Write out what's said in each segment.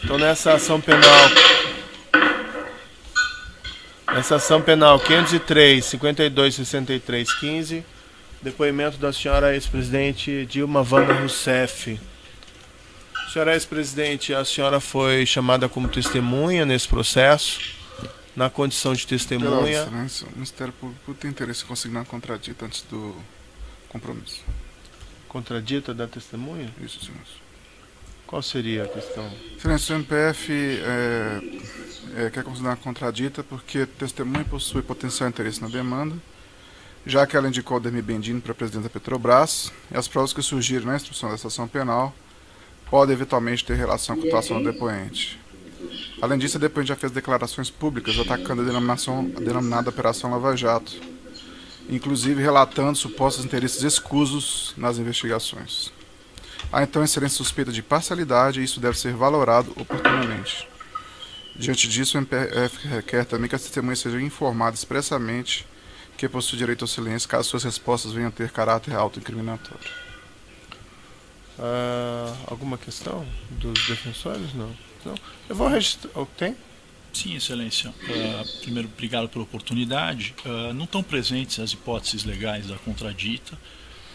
Então, nessa ação penal 503, 52, 63, 15, depoimento da senhora ex-presidente Dilma Wanda Rousseff. Senhora ex-presidente, a senhora foi chamada como testemunha nesse processo, na condição de testemunha. Excelência, o Ministério Público tem interesse em consignar contradita antes do compromisso. Contradita da testemunha? Isso, senhor. Qual seria a questão? Excelência, o MPF quer considerar contradita porque a testemunha possui potencial interesse na demanda, já que ela indicou o Ademir Bendini para presidente da Petrobras, e as provas que surgiram na instrução dessa ação penal podem eventualmente ter relação com a atuação do depoente. Além disso, a depoente já fez declarações públicas atacando a denominada Operação Lava Jato, inclusive relatando supostos interesses escusos nas investigações. Há então excelência suspeita de parcialidade e isso deve ser valorado oportunamente. Diante disso, o MPF requer também que as testemunhas sejam informadas expressamente que possui direito ao silêncio caso suas respostas venham a ter caráter autoincriminatório. Alguma questão dos defensores? Não. Eu vou registrar. Tem? Sim, excelência. Primeiro, obrigado pela oportunidade. Não estão presentes as hipóteses legais da contradita.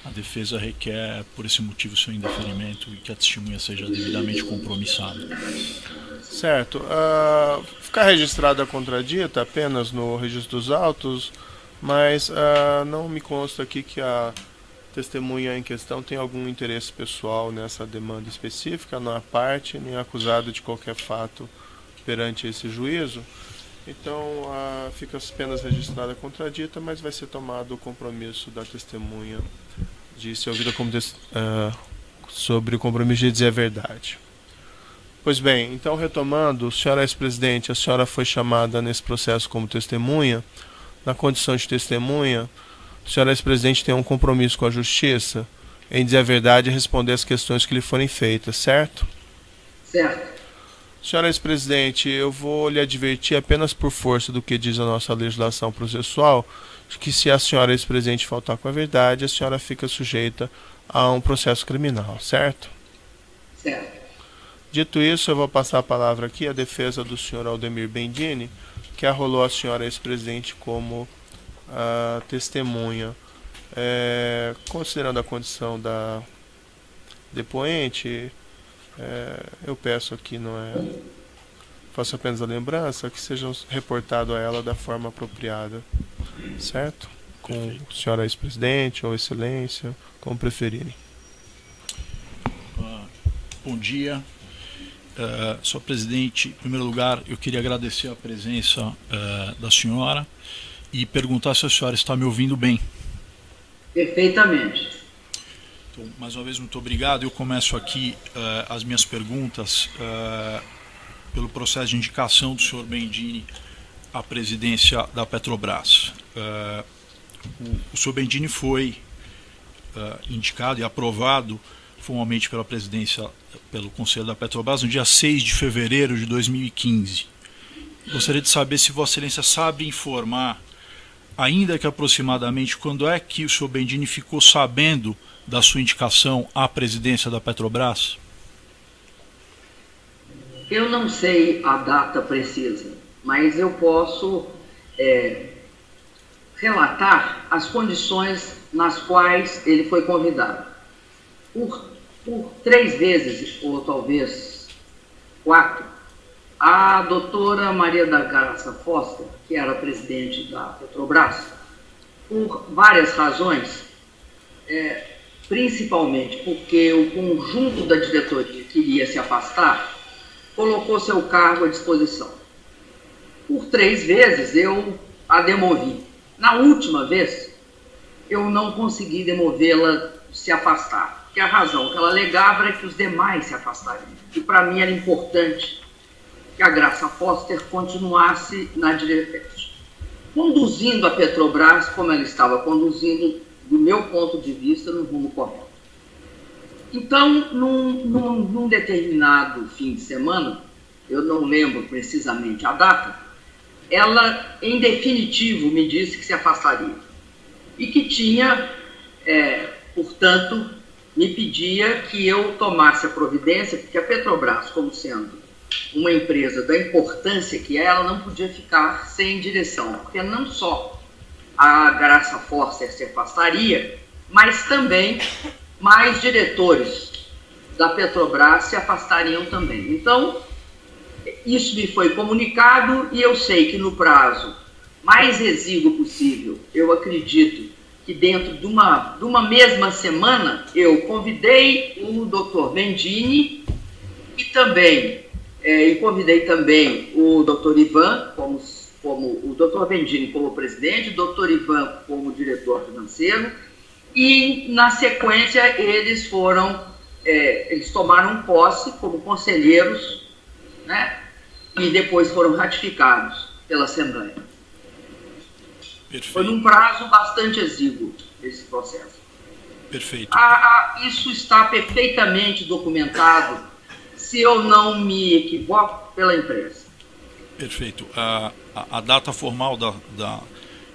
A defesa requer, por esse motivo, seu indeferimento e que a testemunha seja devidamente compromissada. Certo. Ficar registrada a contradita apenas no registro dos autos, mas não me consta aqui que a testemunha em questão tem algum interesse pessoal nessa demanda específica, não é parte, nem acusado de qualquer fato perante esse juízo. Então, fica apenas registrada a contradita, mas vai ser tomado o compromisso da testemunha de ser ouvida como sobre o compromisso de dizer a verdade. Pois bem, então retomando, senhora ex-presidente, a senhora foi chamada nesse processo como testemunha. Na condição de testemunha, a senhora ex-presidente tem um compromisso com a justiça em dizer a verdade e responder as questões que lhe forem feitas, certo? Certo. Senhora ex-presidente, eu vou lhe advertir apenas por força do que diz a nossa legislação processual, de que se a senhora ex-presidente faltar com a verdade, a senhora fica sujeita a um processo criminal, certo? Certo. Dito isso, eu vou passar a palavra aqui à defesa do senhor Ademir Bendini, que arrolou a senhora ex-presidente como testemunha. Considerando a condição da depoente, eu peço aqui, faço apenas a lembrança, que sejam reportado a ela da forma apropriada, certo? Com a senhora ex-presidente ou excelência, como preferirem. Bom dia. Senhor presidente, em primeiro lugar, eu queria agradecer a presença da senhora e perguntar se a senhora está me ouvindo bem. Perfeitamente. Então, mais uma vez, muito obrigado. Eu começo aqui as minhas perguntas pelo processo de indicação do senhor Bendini à presidência da Petrobras. O senhor Bendini foi indicado e aprovado formalmente pela presidência, pelo Conselho da Petrobras, no dia 6 de fevereiro de 2015. Gostaria de saber se Vossa Excelência sabe informar, ainda que aproximadamente, quando é que o senhor Bendini ficou sabendo da sua indicação à presidência da Petrobras? Eu não sei a data precisa, mas eu posso relatar as condições nas quais ele foi convidado. Por 3 vezes, ou talvez 4, a doutora Maria da Graça Foster, que era presidente da Petrobras, por várias razões, principalmente porque o conjunto da diretoria queria se afastar, colocou seu cargo à disposição. Por 3 vezes eu a demovi. Na última vez, eu não consegui demovê-la se afastar, porque a razão que ela alegava era que os demais se afastariam. E para mim era importante que a Graça Foster continuasse na diretoria, conduzindo a Petrobras como ela estava conduzindo, do meu ponto de vista, no rumo correto. Então, num determinado fim de semana, eu não lembro precisamente a data, ela, em definitivo, me disse que se afastaria. E que tinha, portanto, me pedia que eu tomasse a providência, porque a Petrobras, como sendo uma empresa da importância que é, ela não podia ficar sem direção, porque não só a Graça Forster se afastaria, mas também mais diretores da Petrobras se afastariam também. Então, isso me foi comunicado e eu sei que no prazo mais exíguo possível, eu acredito que dentro de uma mesma semana, eu convidei o Dr. Bendini e também convidei também o Dr. Ivan, como o Dr. Bendini como presidente, o Dr. Ivan como diretor financeiro, e na sequência eles tomaram posse como conselheiros, né, e depois foram ratificados pela Assembleia. Perfeito. Foi num prazo bastante exíguo esse processo. Perfeito. Isso está perfeitamente documentado, se eu não me equivoco, pela imprensa. Perfeito. A data formal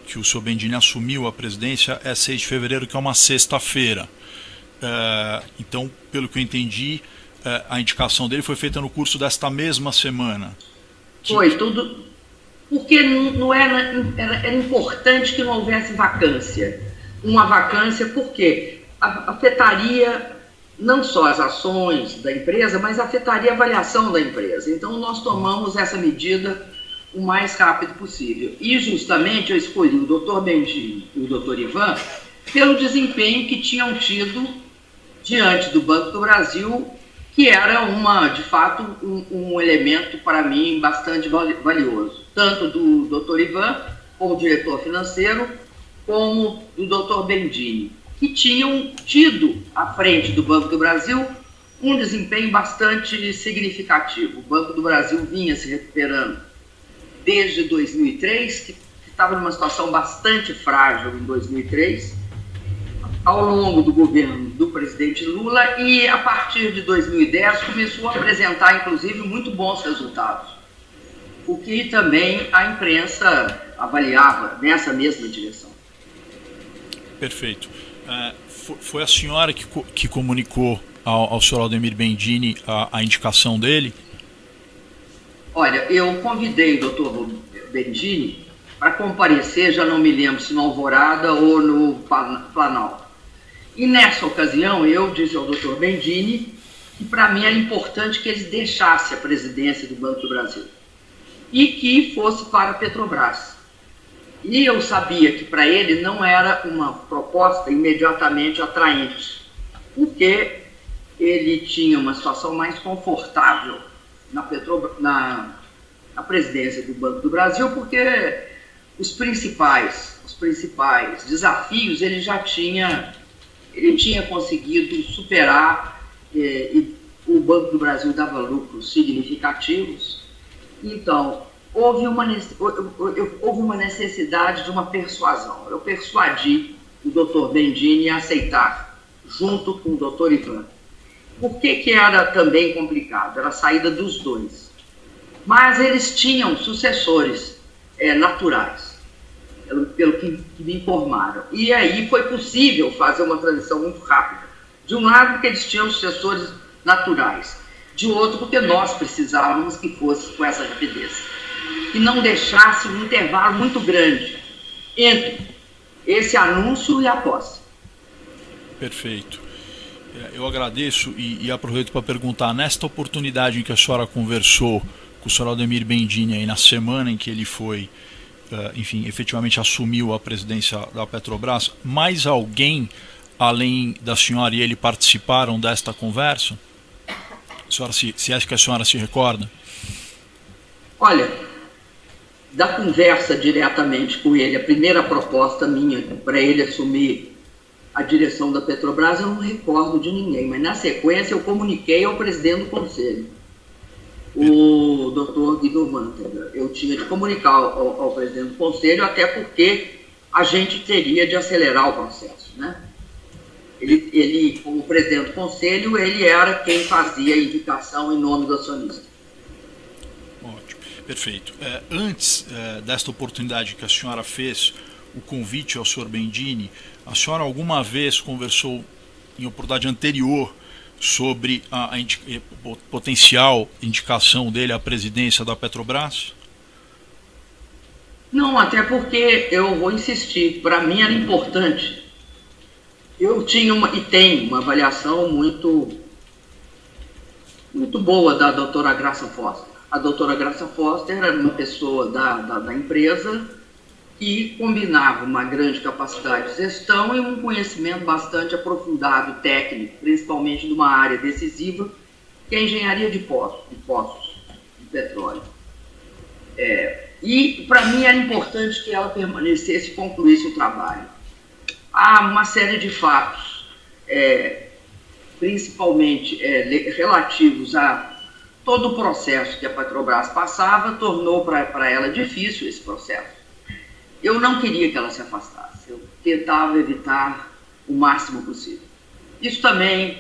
que o senhor Bendini assumiu a presidência é 6 de fevereiro, que é uma sexta-feira. Então, pelo que eu entendi, a indicação dele foi feita no curso desta mesma semana. Foi tudo, porque não era importante que não houvesse vacância. Uma vacância porque afetaria não só as ações da empresa, mas afetaria a avaliação da empresa. Então, nós tomamos essa medida o mais rápido possível. E, justamente, eu escolhi o Dr. Bendini e o Dr. Ivan pelo desempenho que tinham tido diante do Banco do Brasil, que era, de fato, um elemento, para mim, bastante valioso. Tanto do Dr. Ivan, como diretor financeiro, como do Dr. Bendini, que tinham tido, à frente do Banco do Brasil, um desempenho bastante significativo. O Banco do Brasil vinha se recuperando desde 2003, que estava numa situação bastante frágil em 2003, ao longo do governo do presidente Lula, e a partir de 2010 começou a apresentar, inclusive, muito bons resultados, o que também a imprensa avaliava nessa mesma direção. Perfeito. Foi a senhora que comunicou ao senhor Aldemir Bendini a indicação dele? Olha, eu convidei o Dr. Bendini para comparecer, já não me lembro se no Alvorada ou no Planalto. E nessa ocasião eu disse ao Dr. Bendini que para mim era importante que ele deixasse a presidência do Banco do Brasil e que fosse para a Petrobras. E eu sabia que para ele não era uma proposta imediatamente atraente, porque ele tinha uma situação mais confortável na presidência do Banco do Brasil, porque os principais desafios ele tinha conseguido superar, e o Banco do Brasil dava lucros significativos. Então, houve uma necessidade de uma persuasão. Eu persuadi o Dr. Bendini a aceitar, junto com o Dr. Ivan. Por que era também complicado? Era a saída dos dois. Mas eles tinham sucessores naturais, pelo que me informaram. E aí foi possível fazer uma transição muito rápida. De um lado, porque eles tinham sucessores naturais. De outro, porque nós precisávamos que fosse com essa rapidez. Que não deixasse um intervalo muito grande entre esse anúncio e a posse. Perfeito. Eu agradeço e aproveito para perguntar, nesta oportunidade em que a senhora conversou com o senhor Aldemir Bendini, aí na semana em que ele foi, enfim, efetivamente assumiu a presidência da Petrobras, mais alguém, além da senhora e ele, participaram desta conversa? A senhora, se é que a senhora se recorda? Olha, da conversa diretamente com ele, a primeira proposta minha para ele assumir a direção da Petrobras, eu não recordo de ninguém, mas na sequência eu comuniquei ao presidente do conselho, o Dr. Guido Mantega. Eu tinha de comunicar ao presidente do conselho, até porque a gente teria de acelerar o processo, né? Ele, como presidente do conselho, ele era quem fazia a indicação em nome do acionista. Ótimo, perfeito. Antes desta oportunidade que a senhora fez o convite ao senhor Bendini, a senhora alguma vez conversou, em oportunidade anterior, sobre a potencial indicação dele à presidência da Petrobras? Não, até porque eu vou insistir, para mim era importante. Eu tinha e tenho uma avaliação muito boa da doutora Graça Foster. A doutora Graça Foster era uma pessoa da empresa que combinava uma grande capacidade de gestão e um conhecimento bastante aprofundado, técnico, principalmente de uma área decisiva, que é a engenharia de poços de petróleo. E para mim era importante que ela permanecesse e concluísse o trabalho. Há uma série de fatos, principalmente relativos a todo o processo que a Petrobras passava, tornou para ela difícil esse processo. Eu não queria que ela se afastasse, eu tentava evitar o máximo possível. Isso também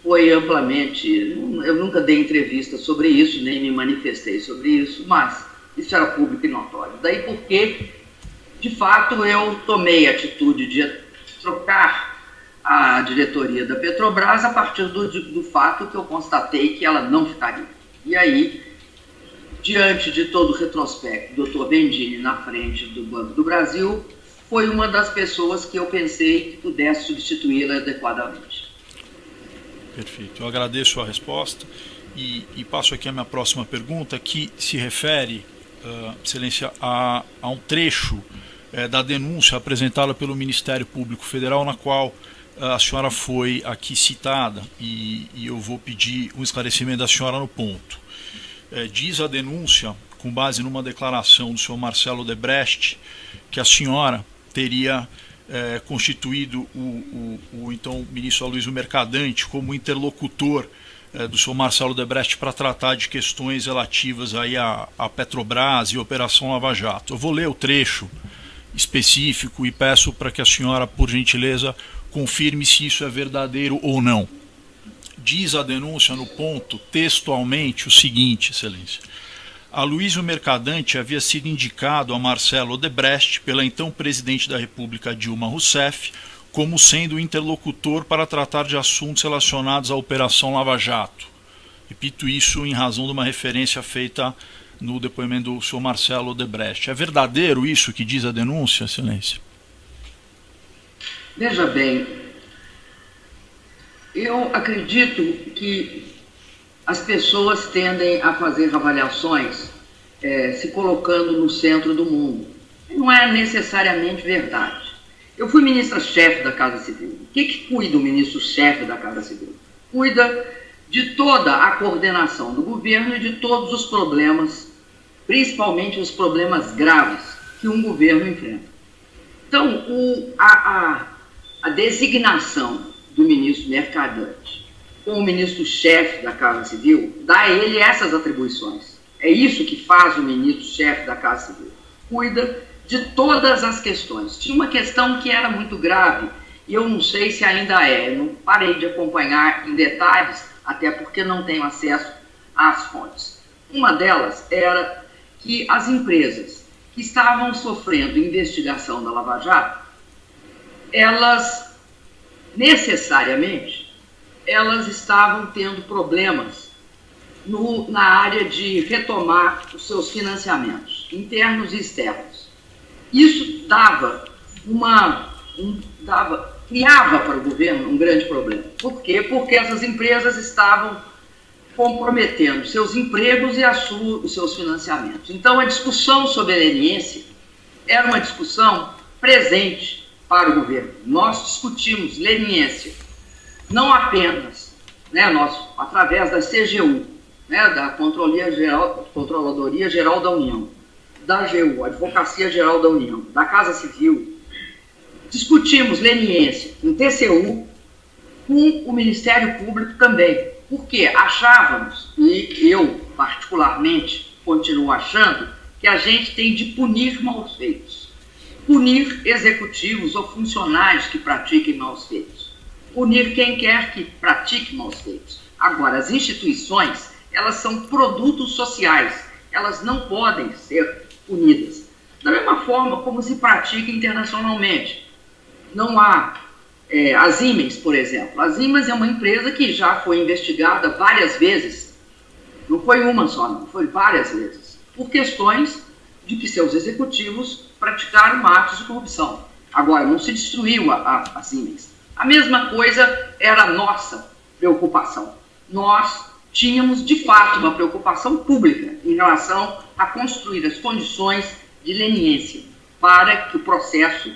foi amplamente, eu nunca dei entrevista sobre isso, nem me manifestei sobre isso, mas isso era público e notório. Daí porque, de fato, eu tomei a atitude de trocar a diretoria da Petrobras a partir do fato que eu constatei que ela não ficaria. E aí, diante de todo o retrospecto, o Dr. Bendini na frente do Banco do Brasil foi uma das pessoas que eu pensei que pudesse substituí-la adequadamente. Perfeito. Eu agradeço a resposta e passo aqui a minha próxima pergunta, que se refere, Excelência, a um trecho da denúncia apresentada pelo Ministério Público Federal, na qual a senhora foi aqui citada, e eu vou pedir um esclarecimento da senhora no ponto. Diz a denúncia, com base numa declaração do senhor Marcelo Odebrecht, que a senhora teria constituído o então ministro Aloysio Mercadante como interlocutor do senhor Marcelo Odebrecht para tratar de questões relativas aí à Petrobras e Operação Lava Jato. Eu vou ler o trecho específico e peço para que a senhora, por gentileza, confirme se isso é verdadeiro ou não. Diz a denúncia no ponto, textualmente, o seguinte, Excelência. Aloysio Mercadante havia sido indicado a Marcelo Odebrecht pela então presidente da República Dilma Rousseff como sendo o interlocutor para tratar de assuntos relacionados à Operação Lava Jato. Repito isso em razão de uma referência feita no depoimento do senhor Marcelo Odebrecht. É verdadeiro isso que diz a denúncia, Excelência? Veja bem, eu acredito que as pessoas tendem a fazer avaliações se colocando no centro do mundo. Não é necessariamente verdade. Eu fui ministra-chefe da Casa Civil. O que cuida o ministro-chefe da Casa Civil? Cuida de toda a coordenação do governo e de todos os problemas, principalmente os problemas graves que um governo enfrenta. Então, a designação do ministro Mercadante como ministro-chefe da Casa Civil dá a ele essas atribuições. É isso que faz o ministro-chefe da Casa Civil. Cuida de todas as questões. Tinha uma questão que era muito grave e eu não sei se ainda é. Eu não parei de acompanhar em detalhes, até porque não tenho acesso às fontes. Uma delas era que as empresas que estavam sofrendo investigação da Lava Jato, elas necessariamente estavam tendo problemas na área de retomar os seus financiamentos, internos e externos. Isso criava para o governo um grande problema. Por quê? Porque essas empresas estavam comprometendo seus empregos e os seus financiamentos. Então, a discussão sobre a leniência era uma discussão presente para o governo. Nós discutimos leniência, não apenas através da CGU, da Controladoria Geral da União, da AGU, Advocacia Geral da União, da Casa Civil. Discutimos leniência no TCU com o Ministério Público também, porque achávamos, e eu particularmente continuo achando, que a gente tem de punir maus feitos. Punir executivos ou funcionários que pratiquem maus feitos. Punir quem quer que pratique maus feitos. Agora, as instituições, elas são produtos sociais, elas não podem ser punidas. Da mesma forma como se pratica internacionalmente. Não há A Siemens, por exemplo. A Siemens é uma empresa que já foi investigada várias vezes, não foi uma só, não, foi várias vezes, por questões de que seus executivos praticaram atos de corrupção. Agora, não se destruiu a Siemens. A mesma coisa era a nossa preocupação. Nós tínhamos, de fato, uma preocupação pública em relação a construir as condições de leniência para que o processo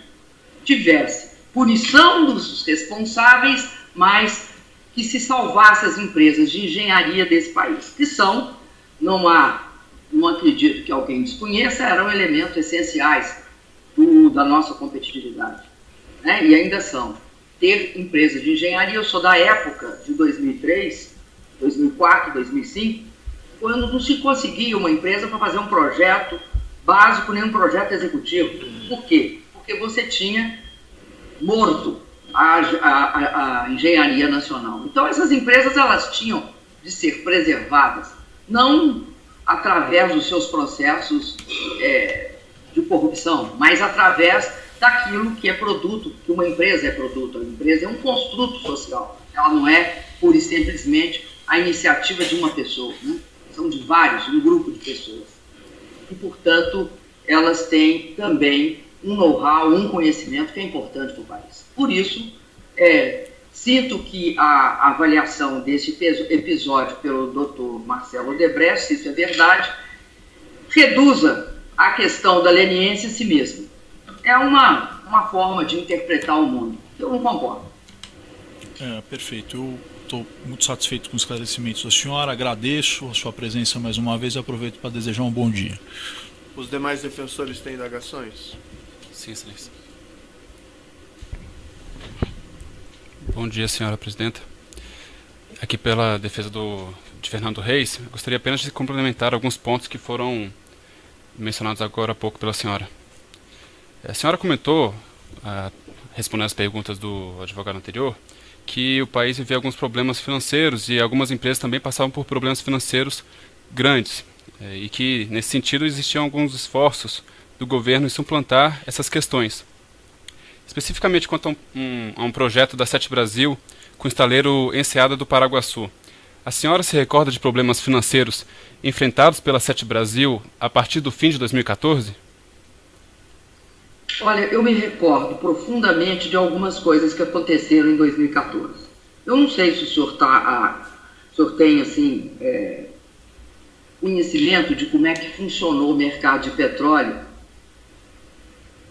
tivesse punição dos responsáveis, mas que se salvasse as empresas de engenharia desse país, que são, não acredito que alguém desconheça, eram elementos essenciais da nossa competitividade, né? E ainda são. Ter empresas de engenharia, eu sou da época de 2003, 2004, 2005, quando não se conseguia uma empresa para fazer um projeto básico, nem um projeto executivo. Por quê? Porque você tinha morto a engenharia nacional. Então, essas empresas, elas tinham de ser preservadas, não através dos seus processos de corrupção, mas através daquilo que é produto, que uma empresa é produto. A empresa é um construto social. Ela não é pura e simplesmente a iniciativa de uma pessoa, né? São de vários, um grupo de pessoas. E, portanto, elas têm também um know-how, um conhecimento que é importante para o país. Por isso, sinto que a avaliação desse episódio pelo Dr. Marcelo Odebrecht, se isso é verdade, reduza a questão da leniência a si mesma. É uma forma de interpretar o mundo. Eu não concordo. Perfeito. Eu estou muito satisfeito com os esclarecimentos da senhora, agradeço a sua presença mais uma vez e aproveito para desejar um bom dia. Os demais defensores têm indagações? Sim, excelência. Bom dia, senhora presidenta. Aqui pela defesa de Fernando Reis, eu gostaria apenas de complementar alguns pontos que foram mencionados agora há pouco pela senhora. A senhora comentou, respondendo às perguntas do advogado anterior, que o país vivia alguns problemas financeiros e algumas empresas também passavam por problemas financeiros grandes, e que, nesse sentido, existiam alguns esforços do governo em suplantar essas questões. Especificamente quanto a um projeto da Sete Brasil com o estaleiro Enseada do Paraguaçu. A senhora se recorda de problemas financeiros enfrentados pela Sete Brasil a partir do fim de 2014? Olha, eu me recordo profundamente de algumas coisas que aconteceram em 2014. Eu não sei se o senhor tem, assim, conhecimento de como é que funcionou o mercado de petróleo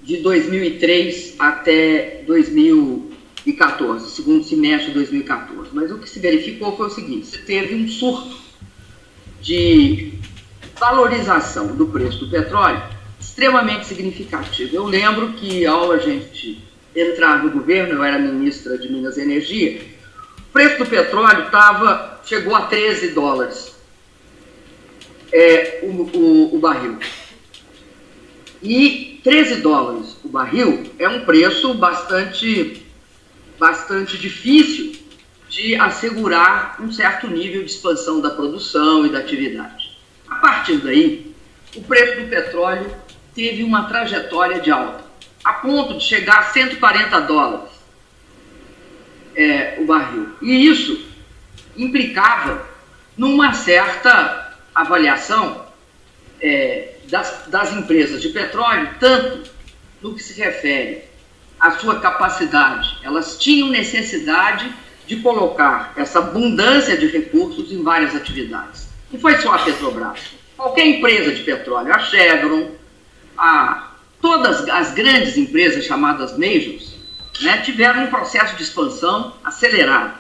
de 2003 até 2014, segundo semestre de 2014. Mas o que se verificou foi o seguinte: teve um surto de valorização do preço do petróleo extremamente significativo. Eu lembro que, ao a gente entrar no governo, eu era ministra de Minas e Energia, o preço do petróleo chegou a $13 o barril. E $13 o barril é um preço bastante difícil de assegurar um certo nível de expansão da produção e da atividade. A partir daí, o preço do petróleo teve uma trajetória de alta, a ponto de chegar a $140 o barril. E isso implicava numa certa avaliação das empresas de petróleo, tanto no que se refere à sua capacidade. Elas tinham necessidade de colocar essa abundância de recursos em várias atividades. Não foi só a Petrobras. Qualquer empresa de petróleo, a Chevron, todas as grandes empresas chamadas majors, né, tiveram um processo de expansão acelerado.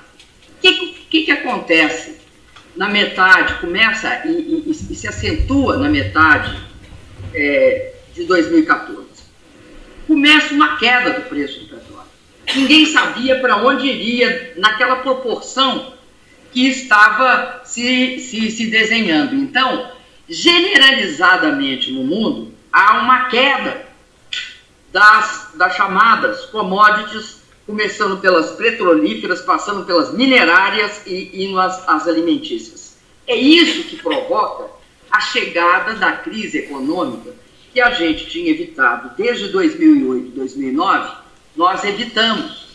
O que acontece na metade, começa e se acentua na metade de 2014? Começa uma queda do preço do petróleo. Ninguém sabia para onde iria naquela proporção que estava se desenhando. Então, generalizadamente no mundo, há uma queda das chamadas commodities, começando pelas petrolíferas, passando pelas minerárias e indo às alimentícias. É isso que provoca a chegada da crise econômica que a gente tinha evitado desde 2008, 2009, nós evitamos.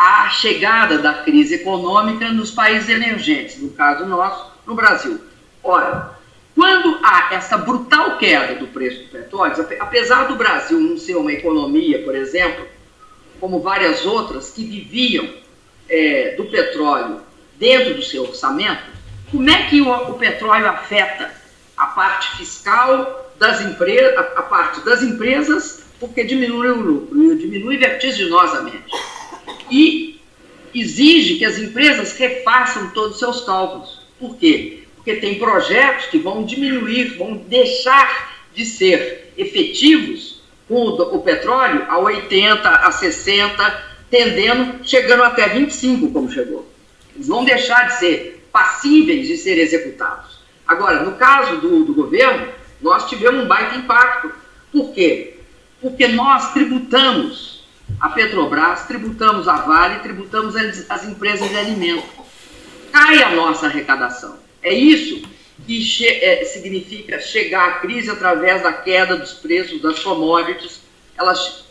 a chegada da crise econômica nos países emergentes, no caso nosso, no Brasil. Ora, quando há essa brutal queda do preço do petróleo, apesar do Brasil não ser uma economia, por exemplo, como várias outras que viviam do petróleo dentro do seu orçamento, como é que o petróleo afeta a parte fiscal das empresas, a parte das empresas, porque diminui o lucro, diminui vertiginosamente. E exige que as empresas refaçam todos os seus cálculos. Por quê? Porque tem projetos que vão diminuir, vão deixar de ser efetivos com o petróleo a 80, a 60, chegando até 25, como chegou. Eles vão deixar de ser passíveis de ser executados. Agora, no caso do governo, nós tivemos um baita impacto. Por quê? Porque nós tributamos a Petrobras, tributamos a Vale, tributamos as empresas de alimento. Cai a nossa arrecadação. É isso que significa chegar à crise através da queda dos preços das commodities.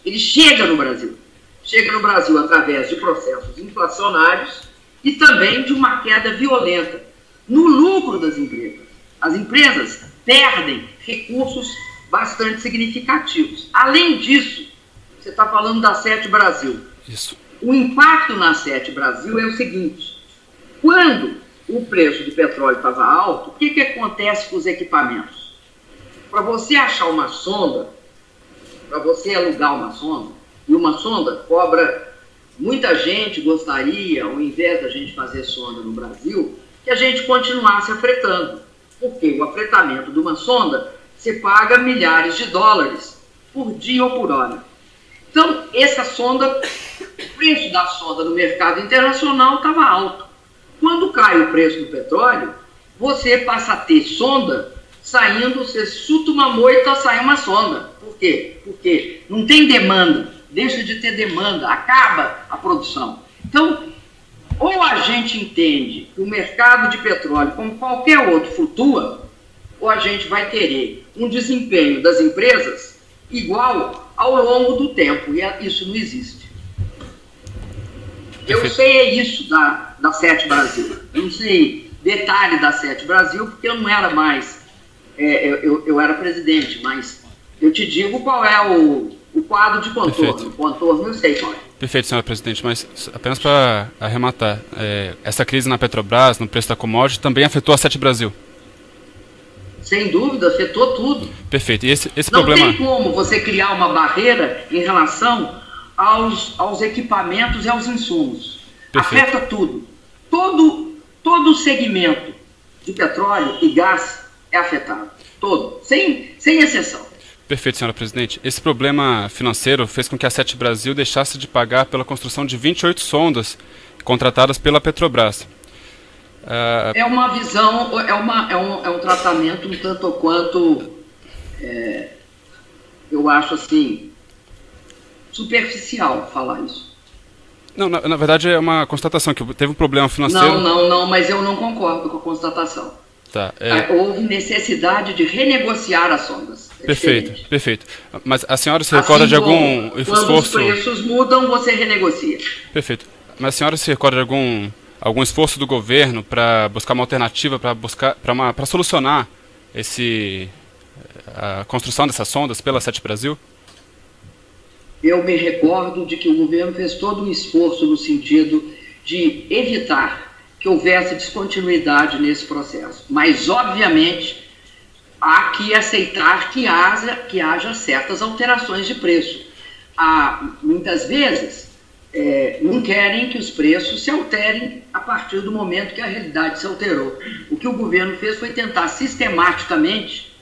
Ele chega no Brasil. Chega no Brasil através de processos inflacionários e também de uma queda violenta no lucro das empresas. As empresas perdem recursos bastante significativos. Além disso, você está falando da Sete Brasil. Isso. O impacto na Sete Brasil é o seguinte: quando o preço do petróleo estava alto, o que acontece com os equipamentos? Para você achar uma sonda, para você alugar uma sonda, e uma sonda cobra, muita gente gostaria, ao invés da gente fazer sonda no Brasil, que a gente continuasse afretando. Porque o afretamento de uma sonda, você paga milhares de dólares por dia ou por hora. Então, essa sonda, o preço da sonda no mercado internacional estava alto. Quando cai o preço do petróleo, você passa a ter sonda saindo, você chuta uma moita, sai uma sonda. Por quê? Porque não tem demanda, deixa de ter demanda, acaba a produção. Então, ou a gente entende que o mercado de petróleo, como qualquer outro, flutua, ou a gente vai querer um desempenho das empresas igual ao longo do tempo, e isso não existe. Eu sei isso da Sete Brasil. Eu não sei detalhe da Sete Brasil, porque eu não era mais, eu era presidente, mas eu te digo qual é o quadro de contorno. Perfeito. O contorno eu sei qual é. Perfeito, senhora presidente, mas apenas para arrematar, essa crise na Petrobras, no preço da commodity, também afetou a Sete Brasil? Sem dúvida, afetou tudo. Perfeito, e esse não problema... Não tem como você criar uma barreira em relação aos equipamentos e aos insumos. Perfeito. Afeta tudo. Todo segmento de petróleo e gás é afetado. Todo, sem exceção. Perfeito, senhora presidente. Esse problema financeiro fez com que a Sete Brasil deixasse de pagar pela construção de 28 sondas contratadas pela Petrobras. É uma visão, é um tratamento um tanto ou quanto, eu acho assim, superficial falar isso. Não, na verdade é uma constatação, que teve um problema financeiro... Não, mas eu não concordo com a constatação. Tá, houve necessidade de renegociar as sondas. Perfeito. Mas a senhora se recorda de algum esforço... Quando os preços mudam, você renegocia. Perfeito. Mas a senhora se recorda de algum esforço do governo para buscar uma alternativa, para solucionar a construção dessas sondas pela Sete Brasil? Eu me recordo de que o governo fez todo um esforço no sentido de evitar que houvesse descontinuidade nesse processo. Mas, obviamente, há que aceitar que haja certas alterações de preço. Muitas vezes, não querem que os preços se alterem a partir do momento que a realidade se alterou. O que o governo fez foi tentar sistematicamente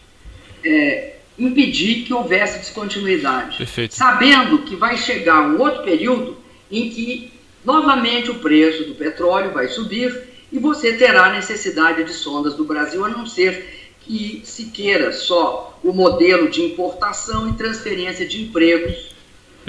impedir que houvesse descontinuidade. Perfeito. Sabendo que vai chegar um outro período em que novamente o preço do petróleo vai subir e você terá necessidade de sondas do Brasil, a não ser que se queira só o modelo de importação e transferência de empregos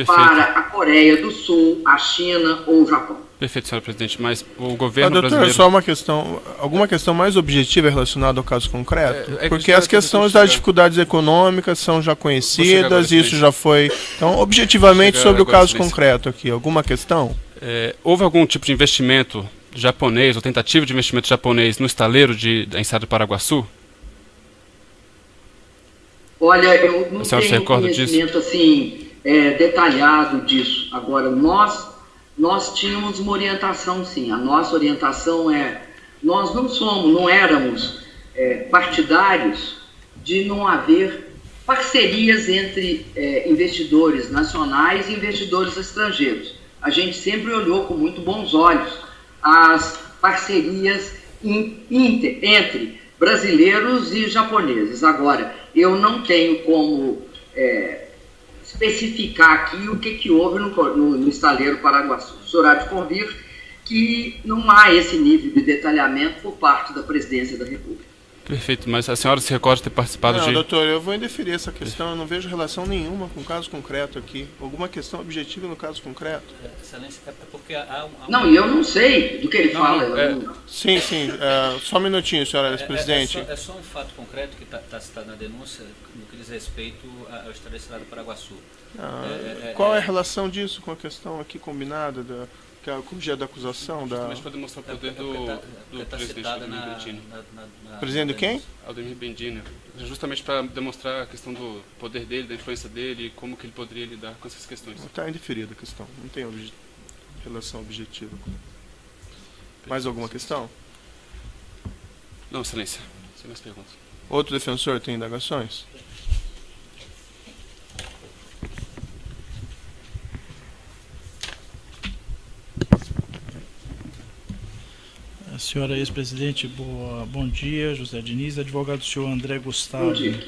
para a Coreia do Sul, a China ou o Japão. Perfeito, senhor presidente, mas o governo doutor, brasileiro... só uma questão, alguma questão mais objetiva relacionada ao caso concreto? Porque as questões das dificuldades econômicas são já conhecidas, isso já foi... Então, objetivamente, sobre o caso concreto aqui, alguma questão? Houve algum tipo de investimento japonês, ou tentativa de investimento japonês no estaleiro da enseada do Paraguaçu? Olha, eu não tenho conhecimento assim, detalhado disso. Agora, nós tínhamos uma orientação, sim. A nossa orientação nós não éramos partidários de não haver parcerias entre investidores nacionais e investidores estrangeiros. A gente sempre olhou com muito bons olhos as parcerias entre brasileiros e japoneses. Agora, eu não tenho como especificar aqui o que houve no estaleiro Paraguaçu. O senhor há de convir que não há esse nível de detalhamento por parte da Presidência da República. Perfeito, mas a senhora se recorda de ter participado Não, doutor, eu vou indeferir essa questão, eu não vejo relação nenhuma com o caso concreto aqui. Alguma questão objetiva no caso concreto? Excelência, é porque há Não, eu não sei do que ele fala. Sim, só um minutinho, senhora presidente. É só um fato concreto que está citado na denúncia no que diz respeito ao estaleiro enseada do Paraguaçu. Qual é a relação disso com a questão aqui combinada, que é o objeto da acusação? Justamente para demonstrar o poder do presidente Aldemir Bendini. Presidente quem? Aldemir Bendini. Justamente para demonstrar a questão do poder dele, da influência dele e como que ele poderia lidar com essas questões. Está indeferida a questão, não tem relação objetiva. Mais alguma questão? Não, excelência. Sem mais perguntas. Outro defensor tem indagações? Senhora ex-presidente, bom dia. José Diniz, advogado do senhor André Gustavo. Bom dia.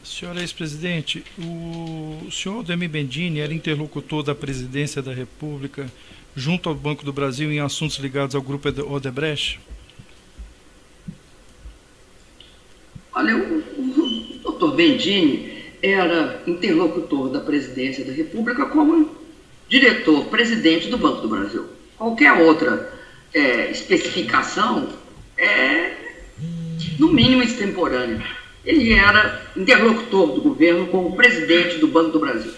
Senhora ex-presidente, o senhor Aldemir Bendini era interlocutor da Presidência da República junto ao Banco do Brasil em assuntos ligados ao Grupo Odebrecht? Olha, o doutor Bendini era interlocutor da Presidência da República como diretor-presidente do Banco do Brasil. Qualquer outra especificação no mínimo, extemporânea. Ele era interlocutor do governo como presidente do Banco do Brasil.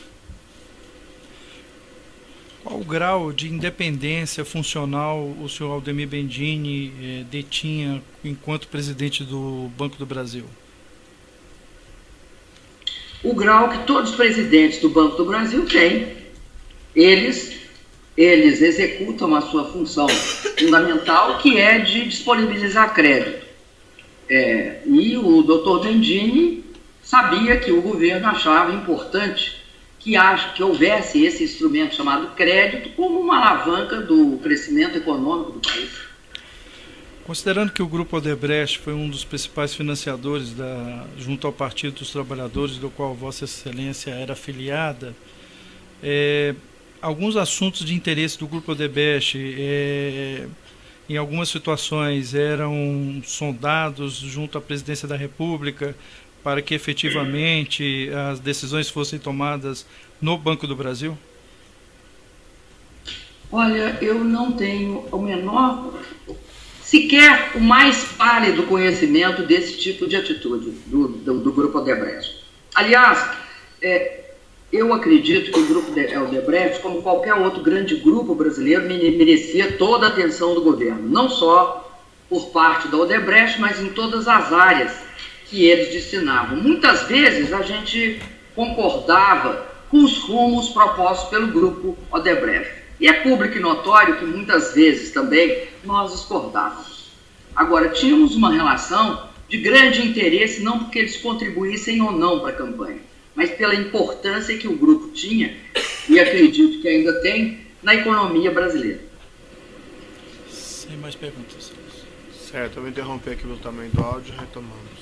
Qual o grau de independência funcional o senhor Aldemir Bendini detinha enquanto presidente do Banco do Brasil? O grau que todos os presidentes do Banco do Brasil têm. Eles executam a sua função fundamental, que é de disponibilizar crédito. E o doutor Bendini sabia que o governo achava importante que houvesse esse instrumento chamado crédito como uma alavanca do crescimento econômico do país. Considerando que o Grupo Odebrecht foi um dos principais financiadores junto ao Partido dos Trabalhadores, do qual Vossa Excelência era afiliada, alguns assuntos de interesse do Grupo Odebrecht, em algumas situações, eram sondados junto à Presidência da República para que efetivamente as decisões fossem tomadas no Banco do Brasil? Olha, eu não tenho o menor, sequer o mais pálido conhecimento desse tipo de atitude do Grupo Odebrecht. Aliás, eu acredito que o Grupo Odebrecht, como qualquer outro grande grupo brasileiro, merecia toda a atenção do governo, não só por parte da Odebrecht, mas em todas as áreas que eles destinavam. Muitas vezes a gente concordava com os rumos propostos pelo Grupo Odebrecht. E é público e notório que muitas vezes também nós discordávamos. Agora, tínhamos uma relação de grande interesse, não porque eles contribuíssem ou não para a campanha, mas pela importância que o grupo tinha, e acredito que ainda tem, na economia brasileira. Sem mais perguntas. Certo, eu vou interromper aqui pelo tamanho do áudio, retomamos.